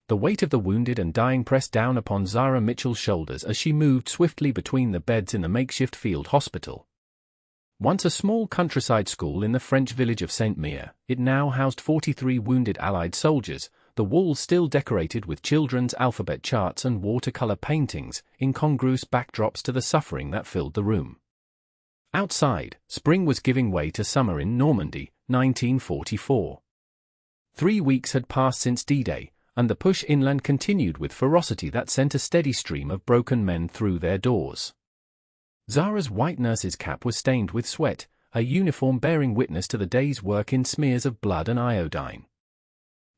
The weight of the wounded and dying pressed down upon Zara Mitchell's shoulders as she moved swiftly between the beds in the makeshift field hospital. Once a small countryside school in the French village of Saint-Mere, it now housed 43 wounded Allied soldiers, the walls still decorated with children's alphabet charts and watercolor paintings, incongruous backdrops to the suffering that filled the room. Outside, spring was giving way to summer in Normandy, 1944. 3 weeks had passed since D-Day, and the push inland continued with ferocity that sent a steady stream of broken men through their doors. Zara's white nurse's cap was stained with sweat, her uniform bearing witness to the day's work in smears of blood and iodine.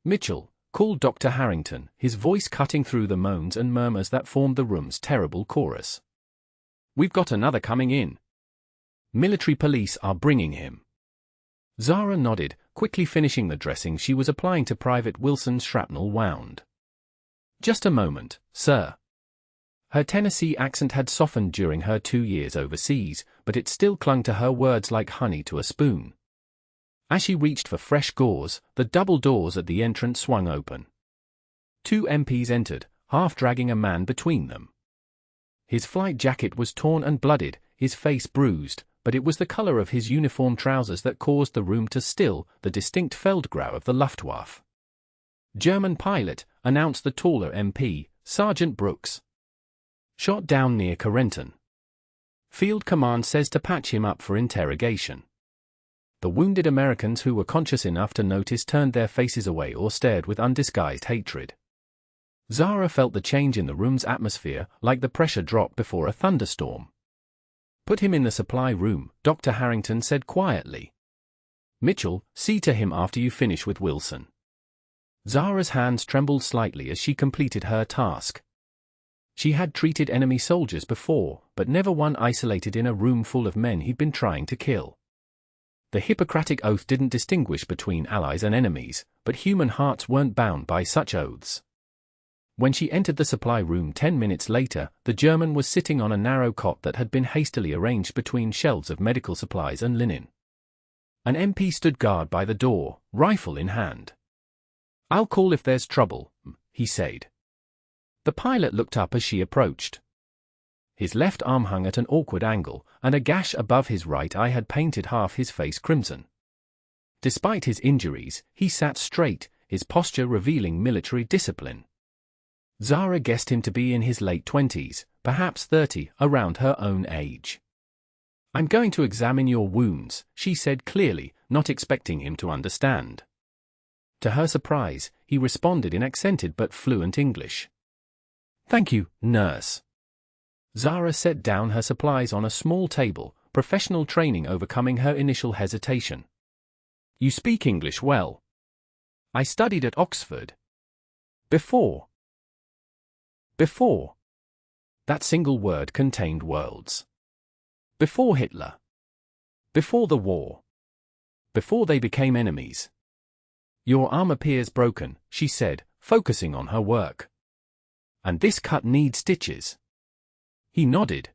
"Mitchell," called Dr. Harrington, his voice cutting through the moans and murmurs that formed the room's terrible chorus. "We've got another coming in. Military police are bringing him." Zara nodded, quickly finishing the dressing she was applying to Private Wilson's shrapnel wound. "Just a moment, sir." Her Tennessee accent had softened during her 2 years overseas, but it still clung to her words like honey to a spoon. As she reached for fresh gauze, the double doors at the entrance swung open. 2 MPs entered, half dragging a man between them. His flight jacket was torn and blooded, his face bruised, but it was the color of his uniform trousers that caused the room to still, the distinct Feldgrau of the Luftwaffe. "German pilot," announced the taller MP, Sergeant Brooks. "Shot down near Carentan. Field command says to patch him up for interrogation." The wounded Americans who were conscious enough to notice turned their faces away or stared with undisguised hatred. Zara felt the change in the room's atmosphere, like the pressure drop before a thunderstorm. "Put him in the supply room," Dr. Harrington said quietly. "Mitchell, see to him after you finish with Wilson." Zara's hands trembled slightly as she completed her task. She had treated enemy soldiers before, but never one isolated in a room full of men he'd been trying to kill. The Hippocratic Oath didn't distinguish between allies and enemies, but human hearts weren't bound by such oaths. When she entered the supply room 10 minutes later, the German was sitting on a narrow cot that had been hastily arranged between shelves of medical supplies and linen. An MP stood guard by the door, rifle in hand. "I'll call if there's trouble," he said. The pilot looked up as she approached. His left arm hung at an awkward angle, and a gash above his right eye had painted half his face crimson. Despite his injuries, he sat straight, his posture revealing military discipline. Zara guessed him to be in his late 20s, perhaps 30, around her own age. "I'm going to examine your wounds," she said clearly, not expecting him to understand. To her surprise, he responded in accented but fluent English. "Thank you, nurse." Zara set down her supplies on a small table, professional training overcoming her initial hesitation. "You speak English well." "I studied at Oxford." Before. That single word contained worlds. Before Hitler. Before the war. Before they became enemies. "Your arm appears broken," she said, focusing on her work. "And this cut needs stitches." He nodded.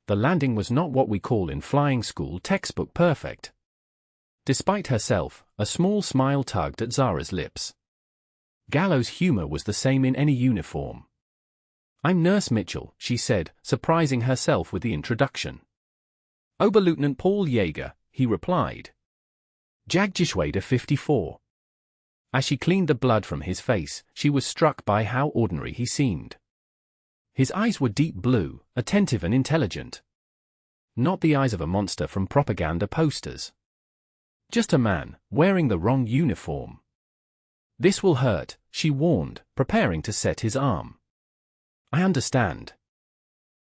The landing was not what we call in flying school textbook perfect. Despite herself, a small smile tugged at Zara's lips. Gallows humor was the same in any uniform. "I'm Nurse Mitchell," she said, surprising herself with the introduction. "Oberleutnant Paul Yager," he replied. Jagdgeschwader 54. As she cleaned the blood from his face, she was struck by how ordinary he seemed. His eyes were deep blue, attentive and intelligent. Not the eyes of a monster from propaganda posters. Just a man, wearing the wrong uniform. "This will hurt," she warned, preparing to set his arm. "I understand."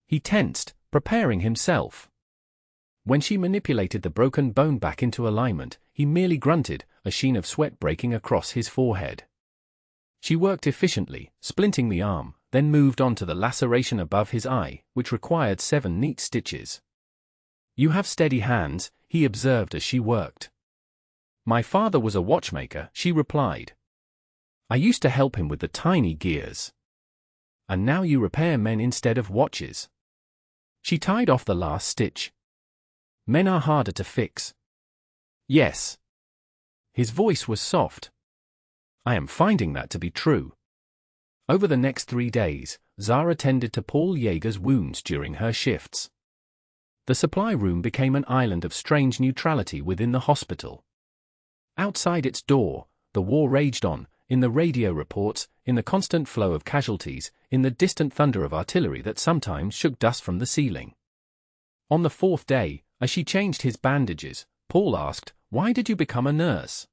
He tensed, preparing himself. When she manipulated the broken bone back into alignment, he merely grunted, a sheen of sweat breaking across his forehead. She worked efficiently, splinting the arm, then moved on to the laceration above his eye, which required 7 neat stitches. "You have steady hands," he observed as she worked. "My father was a watchmaker," she replied. "I used to help him with the tiny gears." "And now you repair men instead of watches." She tied off the last stitch. "Men are harder to fix." "Yes." His voice was soft. "I am finding that to be true." Over the next 3 days, Zara tended to Paul Yager's wounds during her shifts. The supply room became an island of strange neutrality within the hospital. Outside its door, the war raged on, in the radio reports, in the constant flow of casualties, in the distant thunder of artillery that sometimes shook dust from the ceiling. On the 4th day, as she changed his bandages, Paul asked, "Why did you become a nurse?"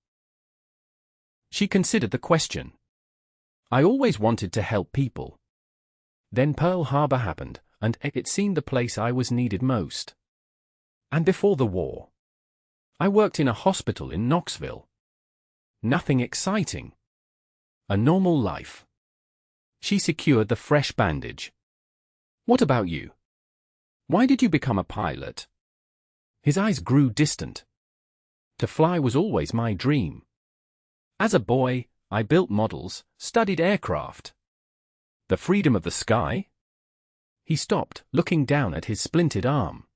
She considered the question. "I always wanted to help people. Then Pearl Harbor happened, and it seemed the place I was needed most. And before the war, I worked in a hospital in Knoxville. Nothing exciting. A normal life." She secured the fresh bandage. "What about you? Why did you become a pilot?" His eyes grew distant. "To fly was always my dream. As a boy, I built models, studied aircraft. The freedom of the sky?" He stopped, looking down at his splintered arm.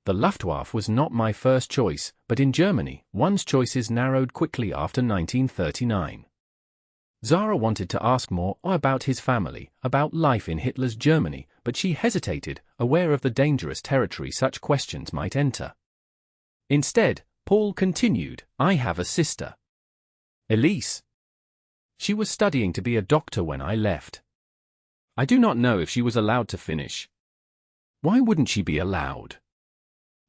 "The Luftwaffe was not my first choice, but in Germany, one's choices narrowed quickly after 1939. Zara wanted to ask more about his family, about life in Hitler's Germany, but she hesitated, aware of the dangerous territory such questions might enter. Instead, Paul continued, "I have a sister, Elise. She was studying to be a doctor when I left. I do not know if she was allowed to finish." "Why wouldn't she be allowed?"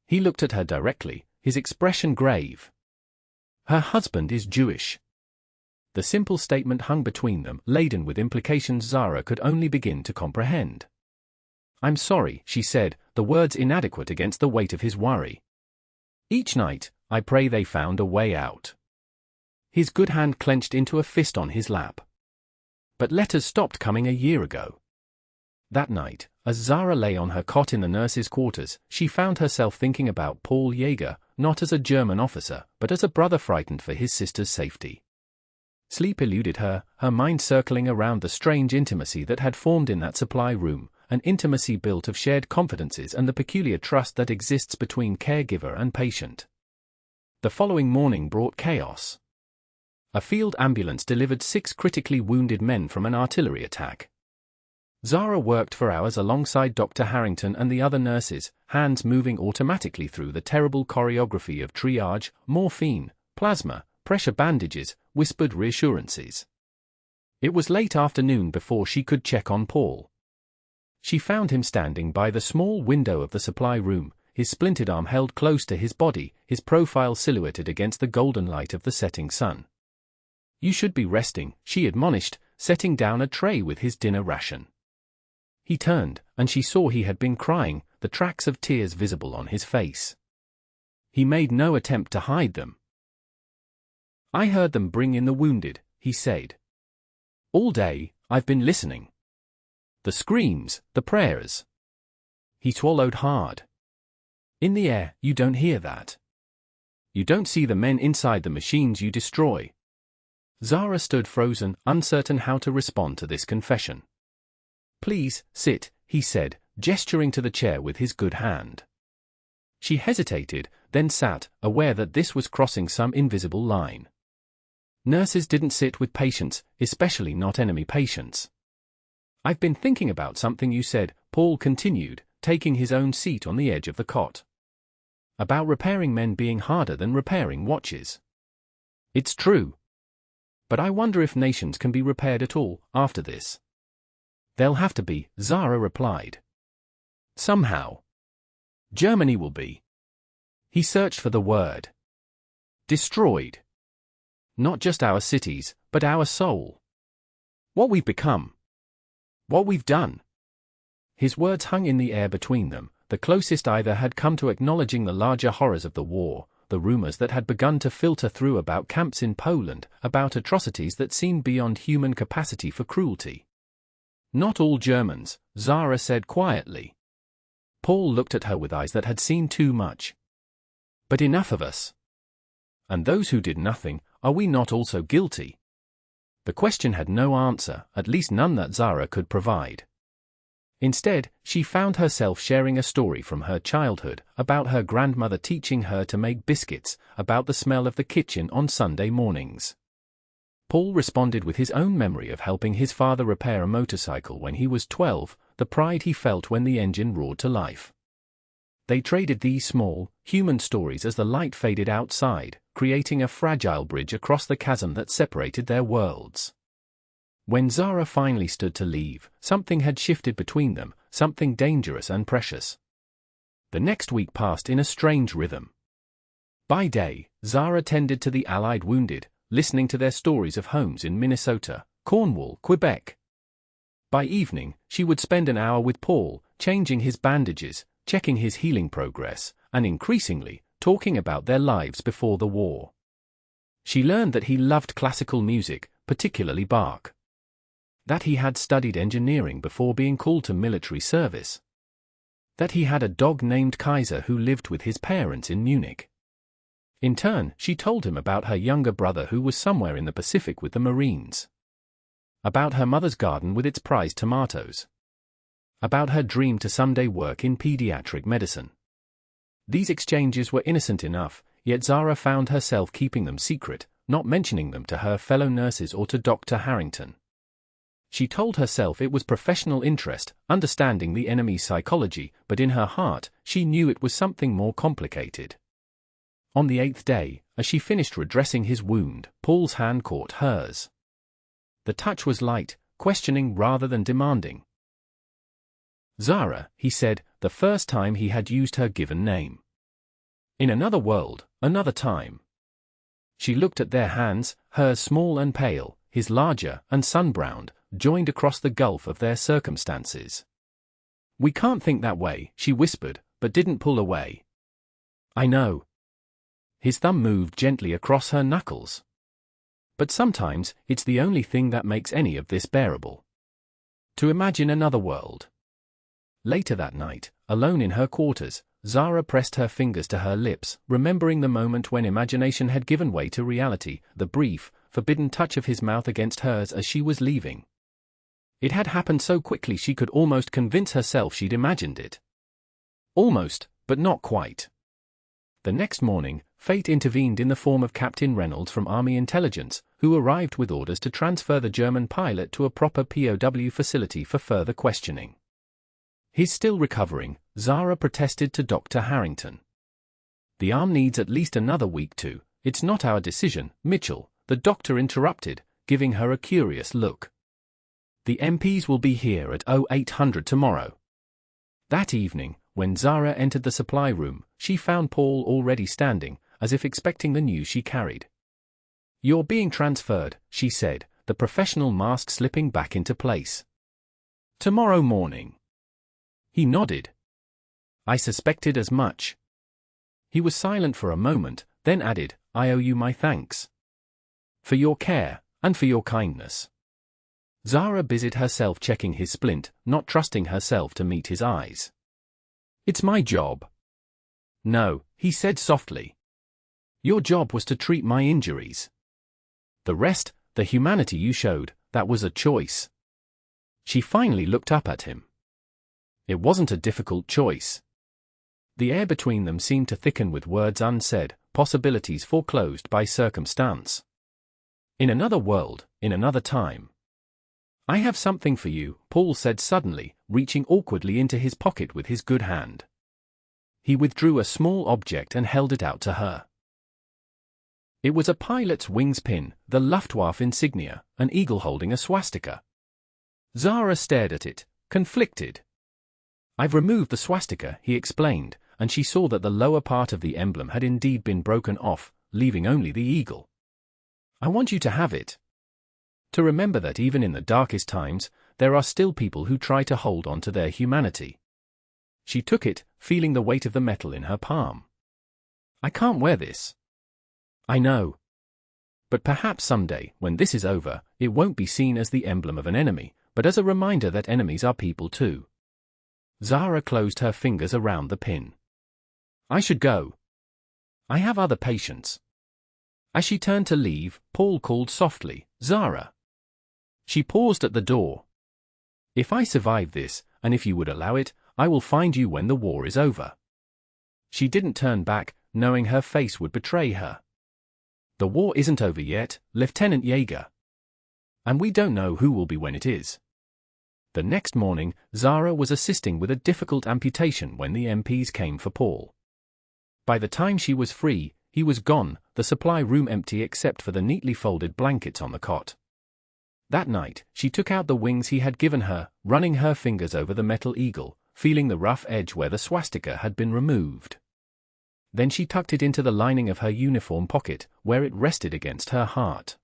He looked at her directly, his expression grave. "Her husband is Jewish." The simple statement hung between them, laden with implications Zara could only begin to comprehend. "I'm sorry," she said, the words inadequate against the weight of his worry. "Each night, I pray they found a way out." His good hand clenched into a fist on his lap. "But letters stopped coming a year ago." That night, as Zara lay on her cot in the nurses' quarters, she found herself thinking about Paul Yager, not as a German officer, but as a brother frightened for his sister's safety. Sleep eluded her, her mind circling around the strange intimacy that had formed in that supply room, an intimacy built of shared confidences and the peculiar trust that exists between caregiver and patient. The following morning brought chaos. A field ambulance delivered 6 critically wounded men from an artillery attack. Zara worked for hours alongside Dr. Harrington and the other nurses, hands moving automatically through the terrible choreography of triage, morphine, plasma, pressure bandages, whispered reassurances. It was late afternoon before she could check on Paul. She found him standing by the small window of the supply room, his splintered arm held close to his body, his profile silhouetted against the golden light of the setting sun. "You should be resting," she admonished, setting down a tray with his dinner ration. He turned, and she saw he had been crying, the tracks of tears visible on his face. He made no attempt to hide them. "I heard them bring in the wounded," he said. "All day, I've been listening. The screams, the prayers." He swallowed hard. "In the air, you don't hear that. You don't see the men inside the machines you destroy." Zara stood frozen, uncertain how to respond to this confession. "Please, sit," he said, gesturing to the chair with his good hand. She hesitated, then sat, aware that this was crossing some invisible line. Nurses didn't sit with patients, especially not enemy patients. "I've been thinking about something you said," Paul continued, taking his own seat on the edge of the cot. "About repairing men being harder than repairing watches. It's true. But I wonder if nations can be repaired at all, after this." "They'll have to be," Zara replied. "Somehow. Germany will be." He searched for the word. "Destroyed. Not just our cities, but our soul. What we've become. What we've done." His words hung in the air between them, the closest either had come to acknowledging the larger horrors of the war, the rumors that had begun to filter through about camps in Poland, about atrocities that seemed beyond human capacity for cruelty. "Not all Germans," Zara said quietly. Paul looked at her with eyes that had seen too much. "But enough of us. And those who did nothing, are we not also guilty?" The question had no answer, at least none that Zara could provide. Instead, she found herself sharing a story from her childhood, about her grandmother teaching her to make biscuits, about the smell of the kitchen on Sunday mornings. Paul responded with his own memory of helping his father repair a motorcycle when he was 12, the pride he felt when the engine roared to life. They traded these small, human stories as the light faded outside, creating a fragile bridge across the chasm that separated their worlds. When Zara finally stood to leave, something had shifted between them, something dangerous and precious. The next week passed in a strange rhythm. By day, Zara tended to the Allied wounded, listening to their stories of homes in Minnesota, Cornwall, Quebec. By evening, she would spend an hour with Paul, changing his bandages, checking his healing progress, and increasingly, talking about their lives before the war. She learned that he loved classical music, particularly Bach. That he had studied engineering before being called to military service. That he had a dog named Kaiser who lived with his parents in Munich. In turn, she told him about her younger brother who was somewhere in the Pacific with the Marines. About her mother's garden with its prized tomatoes. About her dream to someday work in pediatric medicine. These exchanges were innocent enough, yet Zara found herself keeping them secret, not mentioning them to her fellow nurses or to Dr. Harrington. She told herself it was professional interest, understanding the enemy's psychology, but in her heart, she knew it was something more complicated. On the 8th day, as she finished redressing his wound, Paul's hand caught hers. The touch was light, questioning rather than demanding. Zara, he said, the first time he had used her given name. In another world, another time. She looked at their hands, hers small and pale, his larger and sun-browned, joined across the gulf of their circumstances. "We can't think that way," she whispered, but didn't pull away. "I know." His thumb moved gently across her knuckles. "But sometimes, it's the only thing that makes any of this bearable. To imagine another world." Later that night, alone in her quarters, Zara pressed her fingers to her lips, remembering the moment when imagination had given way to reality, the brief, forbidden touch of his mouth against hers as she was leaving. It had happened so quickly she could almost convince herself she'd imagined it. Almost, but not quite. The next morning, fate intervened in the form of Captain Reynolds from Army Intelligence, who arrived with orders to transfer the German pilot to a proper POW facility for further questioning. He's still recovering, Zara protested to Dr. Harrington. "The arm needs at least another week too. It's not our decision, Mitchell," the doctor interrupted, giving her a curious look. "The MPs will be here at 0800 tomorrow." That evening, when Zara entered the supply room, she found Paul already standing, as if expecting the news she carried. "You're being transferred," she said, the professional mask slipping back into place. "Tomorrow morning." He nodded. "I suspected as much." He was silent for a moment, then added, "I owe you my thanks. For your care, and for your kindness." Zara busied herself checking his splint, not trusting herself to meet his eyes. "It's my job." "No," he said softly. "Your job was to treat my injuries. The rest, the humanity you showed, that was a choice." She finally looked up at him. It wasn't a difficult choice. The air between them seemed to thicken with words unsaid, possibilities foreclosed by circumstance. "In another world, in another time." "I have something for you," Paul said suddenly, reaching awkwardly into his pocket with his good hand. He withdrew a small object and held it out to her. It was a pilot's wings pin, the Luftwaffe insignia, an eagle holding a swastika. Zara stared at it, conflicted. "I've removed the swastika," he explained, and she saw that the lower part of the emblem had indeed been broken off, leaving only the eagle. "I want you to have it. To remember that even in the darkest times, there are still people who try to hold on to their humanity." She took it, feeling the weight of the metal in her palm. "I can't wear this." "I know. But perhaps someday, when this is over, it won't be seen as the emblem of an enemy, but as a reminder that enemies are people too." Zara closed her fingers around the pin. "I should go. I have other patients." As she turned to leave, Paul called softly, "Zara." She paused at the door. "If I survive this, and if you would allow it, I will find you when the war is over." She didn't turn back, knowing her face would betray her. "The war isn't over yet, Lieutenant Yager." And we don't know who will be when it is. The next morning, Zara was assisting with a difficult amputation when the MPs came for Paul. By the time she was free, he was gone, the supply room empty except for the neatly folded blankets on the cot. That night, she took out the wings he had given her, running her fingers over the metal eagle, feeling the rough edge where the swastika had been removed. Then she tucked it into the lining of her uniform pocket, where it rested against her heart.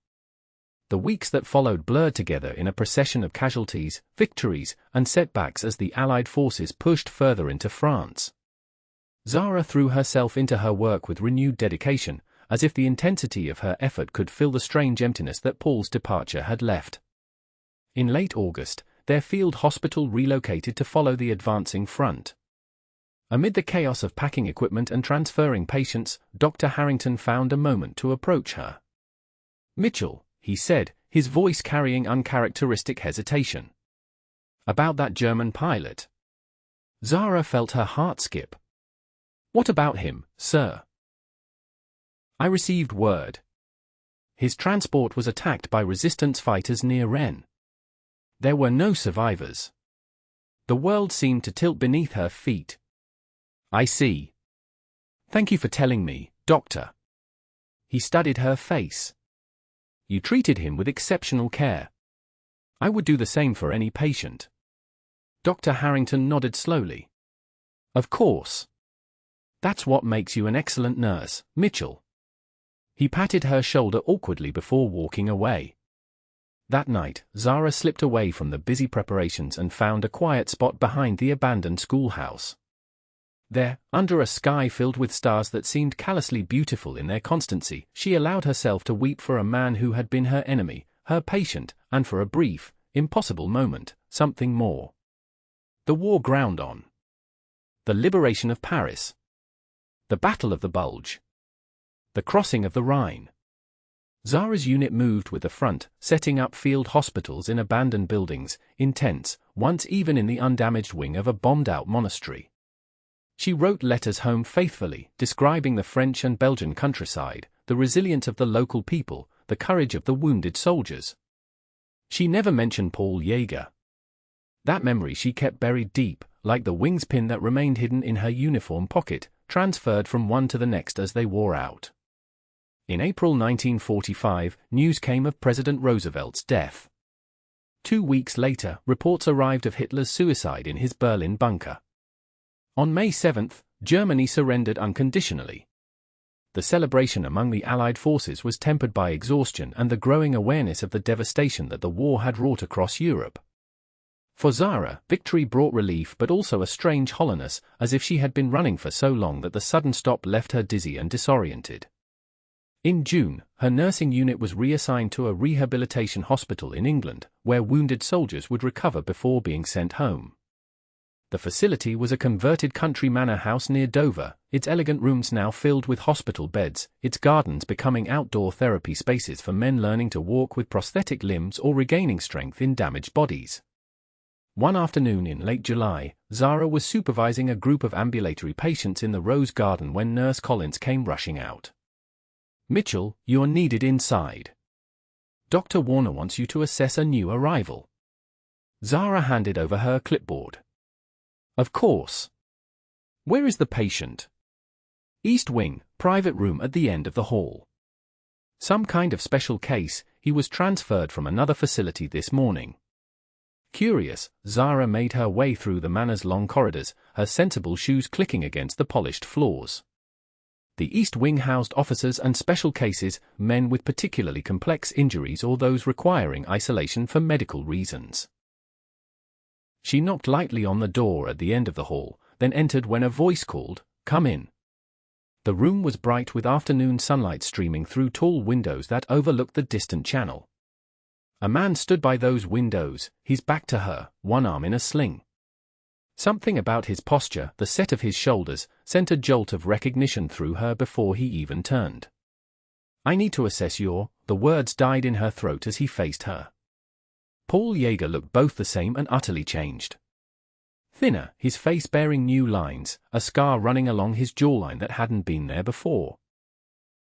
The weeks that followed blurred together in a procession of casualties, victories, and setbacks as the Allied forces pushed further into France. Zara threw herself into her work with renewed dedication, as if the intensity of her effort could fill the strange emptiness that Paul's departure had left. In late August, their field hospital relocated to follow the advancing front. Amid the chaos of packing equipment and transferring patients, Dr. Harrington found a moment to approach her. "Mitchell," he said, his voice carrying uncharacteristic hesitation. "About that German pilot." Zara felt her heart skip. "What about him, sir?" "I received word. His transport was attacked by resistance fighters near Rennes. There were no survivors." The world seemed to tilt beneath her feet. "I see. Thank you for telling me, Doctor." He studied her face. "You treated him with exceptional care. I would do the same for any patient." Dr. Harrington nodded slowly. "Of course. That's what makes you an excellent nurse, Mitchell." He patted her shoulder awkwardly before walking away. That night, Zara slipped away from the busy preparations and found a quiet spot behind the abandoned schoolhouse. There, under a sky filled with stars that seemed callously beautiful in their constancy, she allowed herself to weep for a man who had been her enemy, her patient, and for a brief, impossible moment, something more. The war ground on. The liberation of Paris. The Battle of the Bulge. The crossing of the Rhine. Zara's unit moved with the front, setting up field hospitals in abandoned buildings, in tents, once even in the undamaged wing of a bombed-out monastery. She wrote letters home faithfully, describing the French and Belgian countryside, the resilience of the local people, the courage of the wounded soldiers. She never mentioned Paul Yager. That memory she kept buried deep, like the wings pin that remained hidden in her uniform pocket, transferred from one to the next as they wore out. In April 1945, news came of President Roosevelt's death. 2 weeks later, reports arrived of Hitler's suicide in his Berlin bunker. On May 7, Germany surrendered unconditionally. The celebration among the Allied forces was tempered by exhaustion and the growing awareness of the devastation that the war had wrought across Europe. For Zara, victory brought relief but also a strange hollowness, as if she had been running for so long that the sudden stop left her dizzy and disoriented. In June, her nursing unit was reassigned to a rehabilitation hospital in England, where wounded soldiers would recover before being sent home. The facility was a converted country manor house near Dover, its elegant rooms now filled with hospital beds, its gardens becoming outdoor therapy spaces for men learning to walk with prosthetic limbs or regaining strength in damaged bodies. One afternoon in late July, Zara was supervising a group of ambulatory patients in the Rose Garden when Nurse Collins came rushing out. "Mitchell, you're needed inside. Dr. Warner wants you to assess a new arrival." Zara handed over her clipboard. "Of course. Where is the patient?" "East Wing, private room at the end of the hall." Some kind of special case, he was transferred from another facility this morning. Curious, Zara made her way through the manor's long corridors, her sensible shoes clicking against the polished floors. The East Wing housed officers and special cases, men with particularly complex injuries or those requiring isolation for medical reasons. She knocked lightly on the door at the end of the hall, then entered when a voice called, "Come in." The room was bright with afternoon sunlight streaming through tall windows that overlooked the distant channel. A man stood by those windows, his back to her, one arm in a sling. Something about his posture, the set of his shoulders, sent a jolt of recognition through her before he even turned. "I need to assess your," the words died in her throat as he faced her. Paul Yager looked both the same and utterly changed. Thinner, his face bearing new lines, a scar running along his jawline that hadn't been there before.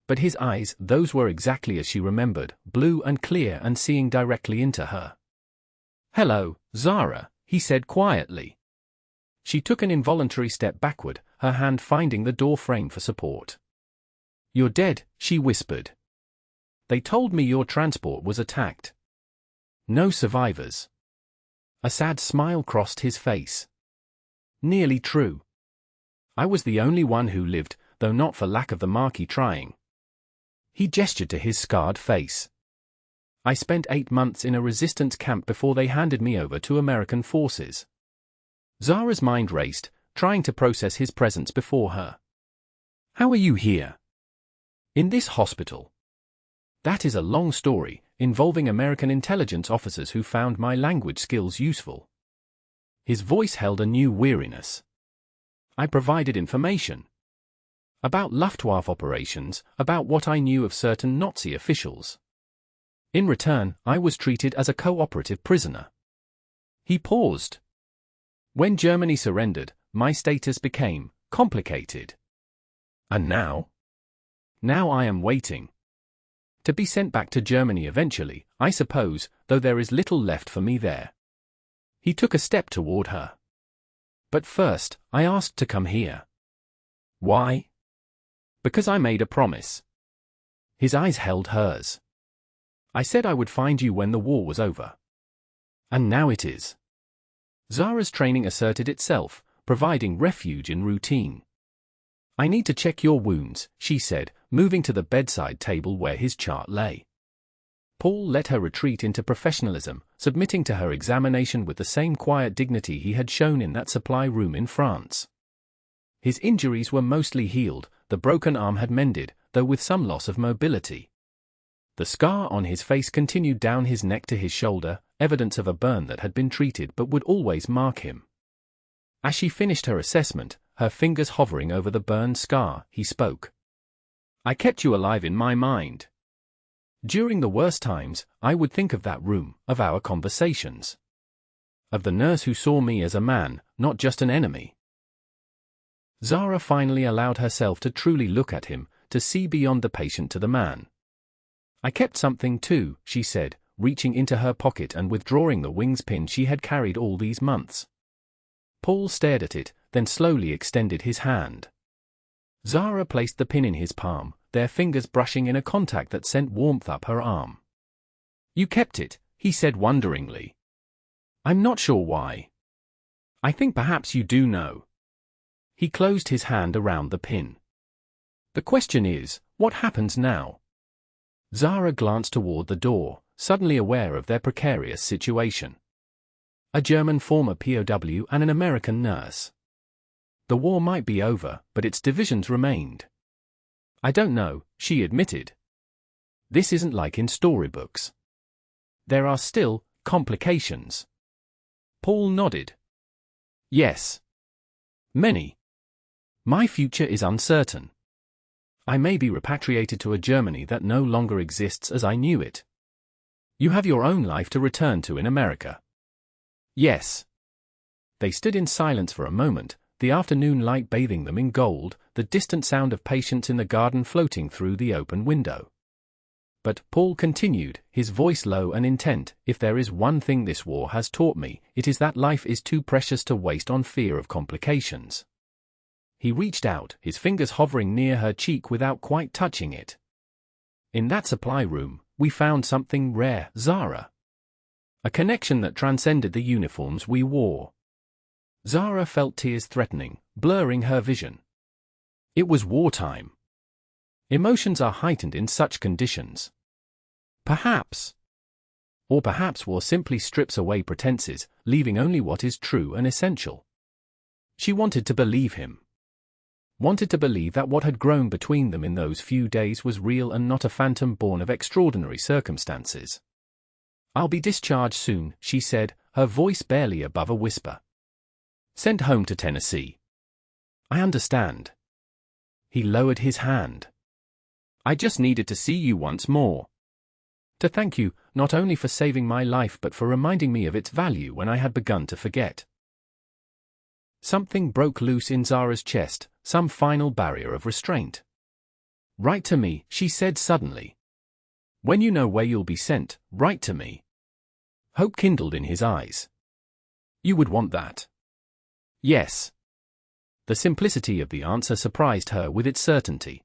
But his eyes, those were exactly as she remembered, blue and clear and seeing directly into her. "Hello, Zara," he said quietly. She took an involuntary step backward, her hand finding the door frame for support. "You're dead," she whispered. "They told me your transport was attacked. No survivors." A sad smile crossed his face. "Nearly true. I was the only one who lived, though not for lack of the Marquis trying." He gestured to his scarred face. "I spent 8 months in a resistance camp before they handed me over to American forces." Zara's mind raced, trying to process his presence before her. "How are you here?" "In this hospital." "That is a long story, involving American intelligence officers who found my language skills useful." His voice held a new weariness. "I provided information. About Luftwaffe operations, about what I knew of certain Nazi officials. In return, I was treated as a cooperative prisoner." He paused. "When Germany surrendered, my status became complicated. And now? Now I am waiting. To be sent back to Germany eventually, I suppose, though there is little left for me there." He took a step toward her. "But first, I asked to come here." "Why?" "Because I made a promise." His eyes held hers. "I said I would find you when the war was over. And now it is." Zara's training asserted itself, providing refuge in routine. "I need to check your wounds," she said, moving to the bedside table where his chart lay. Paul let her retreat into professionalism, submitting to her examination with the same quiet dignity he had shown in that supply room in France. His injuries were mostly healed, the broken arm had mended, though with some loss of mobility. The scar on his face continued down his neck to his shoulder, evidence of a burn that had been treated but would always mark him. As she finished her assessment, her fingers hovering over the burned scar, he spoke. "I kept you alive in my mind. During the worst times, I would think of that room, of our conversations. Of the nurse who saw me as a man, not just an enemy." Zara finally allowed herself to truly look at him, to see beyond the patient to the man. "I kept something too," she said, reaching into her pocket and withdrawing the wings pin she had carried all these months. Paul stared at it, then slowly extended his hand. Zara placed the pin in his palm, their fingers brushing in a contact that sent warmth up her arm. "You kept it," he said wonderingly. "I'm not sure why. I think perhaps you do know." He closed his hand around the pin. "The question is, what happens now?" Zara glanced toward the door, suddenly aware of their precarious situation. A German former POW and an American nurse. The war might be over, but its divisions remained. "I don't know," she admitted. "This isn't like in storybooks. There are still complications." Paul nodded. "Yes. Many. My future is uncertain. I may be repatriated to a Germany that no longer exists as I knew it. You have your own life to return to in America." "Yes." They stood in silence for a moment, the afternoon light bathing them in gold, the distant sound of patients in the garden floating through the open window. But Paul continued, his voice low and intent, "If there is one thing this war has taught me, it is that life is too precious to waste on fear of complications." He reached out, his fingers hovering near her cheek without quite touching it. "In that supply room, we found something rare, Zara. A connection that transcended the uniforms we wore." Zara felt tears threatening, blurring her vision. It was wartime. Emotions are heightened in such conditions. Perhaps. Or perhaps war simply strips away pretenses, leaving only what is true and essential. She wanted to believe him. Wanted to believe that what had grown between them in those few days was real and not a phantom born of extraordinary circumstances. "I'll be discharged soon," she said, her voice barely above a whisper. "Sent home to Tennessee." "I understand." He lowered his hand. "I just needed to see you once more. To thank you, not only for saving my life but for reminding me of its value when I had begun to forget." Something broke loose in Zara's chest, some final barrier of restraint. Write to me, she said suddenly. When you know where you'll be sent, write to me. Hope kindled in his eyes. You would want that? Yes. The simplicity of the answer surprised her with its certainty.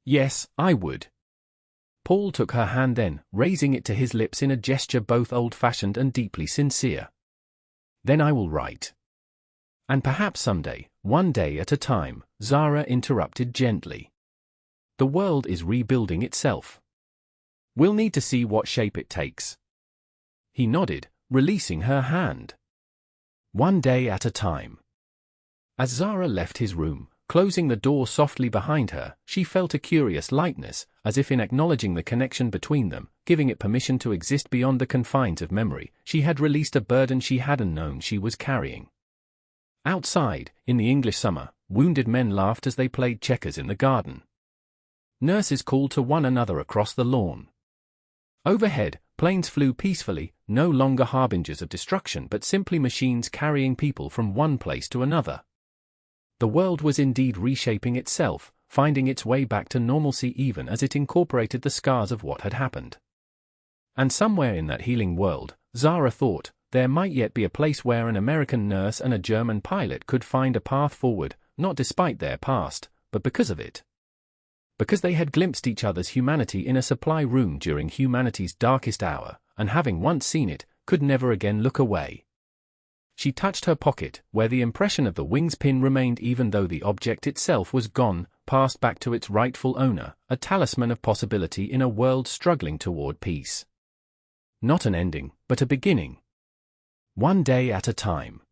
Yes, I would. Paul took her hand then, raising it to his lips in a gesture both old-fashioned and deeply sincere. Then I will write. And perhaps someday, one day at a time, Zara interrupted gently. The world is rebuilding itself. We'll need to see what shape it takes. He nodded, releasing her hand. One day at a time. As Zara left his room, closing the door softly behind her, she felt a curious lightness, as if in acknowledging the connection between them, giving it permission to exist beyond the confines of memory, she had released a burden she hadn't known she was carrying. Outside, in the English summer, wounded men laughed as they played checkers in the garden. Nurses called to one another across the lawn. Overhead, planes flew peacefully, no longer harbingers of destruction but simply machines carrying people from one place to another. The world was indeed reshaping itself, finding its way back to normalcy even as it incorporated the scars of what had happened. And somewhere in that healing world, Zara thought, there might yet be a place where an American nurse and a German pilot could find a path forward, not despite their past, but because of it. Because they had glimpsed each other's humanity in a supply room during humanity's darkest hour, and having once seen it, could never again look away. She touched her pocket, where the impression of the wing's pin remained even though the object itself was gone, passed back to its rightful owner, a talisman of possibility in a world struggling toward peace. Not an ending, but a beginning. One day at a time.